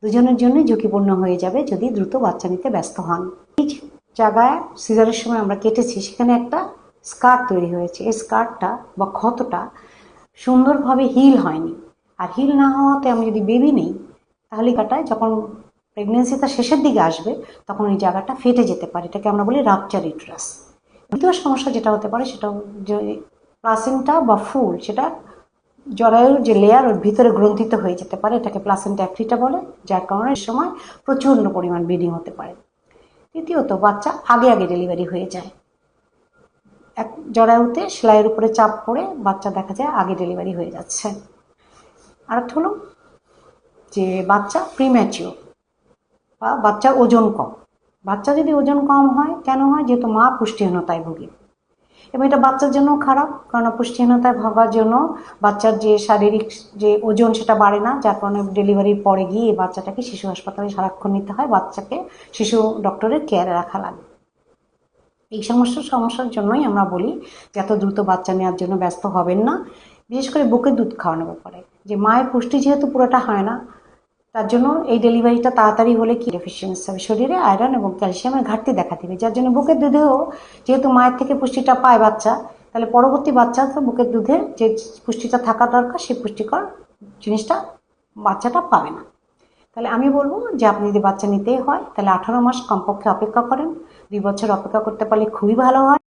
দুজনের জন্যই ঝুঁকিপূর্ণ হয়ে যাবে যদি দ্রুত বাচ্চা নিতে ব্যস্ত হন। এই জায়গায় সিজারের সময় আমরা কেটেছি, সেখানে একটা স্কার তৈরি হয়েছে। এই স্কারটা বা ক্ষতটা সুন্দরভাবে হিল হয়নি। আর হিল না হওয়াতে আমি যদি বেবি নেই, তাহলে কাটায় যখন প্রেগনেন্সিটা শেষের দিকে আসবে তখন এই জায়গাটা ফেটে যেতে পারে। এটাকে আমরা বলি রাপচার ইউটেরাস। দ্বিতীয় সমস্যা যেটা হতে পারে সেটা যে প্লাসেন্টা বা ফুল, সেটা জরায়ুর যে লেয়ার ওর ভিতরে গ্রন্থিত হয়ে যেতে পারে। এটাকে প্লাসেন্টা অ্যাক্রিটা বলে, যার কারণে এই সময় প্রচণ্ড পরিমাণ ব্লিডিং হতে পারে। তৃতীয়ত, বাচ্চা আগে আগে ডেলিভারি হয়ে যায়। এক জরায়ুতে সেলাইয়ের উপরে চাপ পড়ে বাচ্চা দেখা যায় আগে ডেলিভারি হয়ে যাচ্ছে। আর একটা হলো যে বাচ্চা প্রিম্যাচিওর বা বাচ্চার ওজন কম। বাচ্চা যদি ওজন কম হয়, কেন হয়? যেহেতু মা পুষ্টিহীনতায় ভোগে, এবং এটা বাচ্চার জন্য খারাপ, কারণ পুষ্টিহীনতায় ভোগার জন্য বাচ্চার যে শারীরিক যে ওজন সেটা বাড়ে না, যার কারণে ডেলিভারির পরে গিয়ে বাচ্চাটাকে শিশু হাসপাতালে সারাক্ষণ নিতে হয়, বাচ্চাকে শিশু ডক্টরের কেয়ারে রাখা লাগে। এই সমস্যার জন্যই আমরা বলি যে এত দ্রুত বাচ্চা নেওয়ার জন্য ব্যস্ত হবেন না। বিশেষ করে বুকের দুধ খাওয়ানোর ব্যাপারে, যে মায়ের পুষ্টি যেহেতু পুরোটা হয় না, তার জন্য এই ডেলিভারিটা তাড়াতাড়ি হলে কি ডেফিসিয়েন্সি হবে, শরীরে আয়রন এবং ক্যালসিয়ামের ঘাটতি দেখা দিবে, যার জন্য বুকের দুধেও যেহেতু মায়ের থেকে পুষ্টিটা পায় বাচ্চা, তাহলে পরবর্তী বাচ্চা তো বুকের দুধে যে পুষ্টিটা থাকা দরকার সেই পুষ্টিকর জিনিসটা বাচ্চাটা পাবে না। তাহলে আমি বলবো যে আপনি যদি বাচ্চা নিতেই হয় তাহলে 18 মাস কমপক্ষে অপেক্ষা করেন। 2 বছর অপেক্ষা করতে পারলে খুবই ভালো হয়।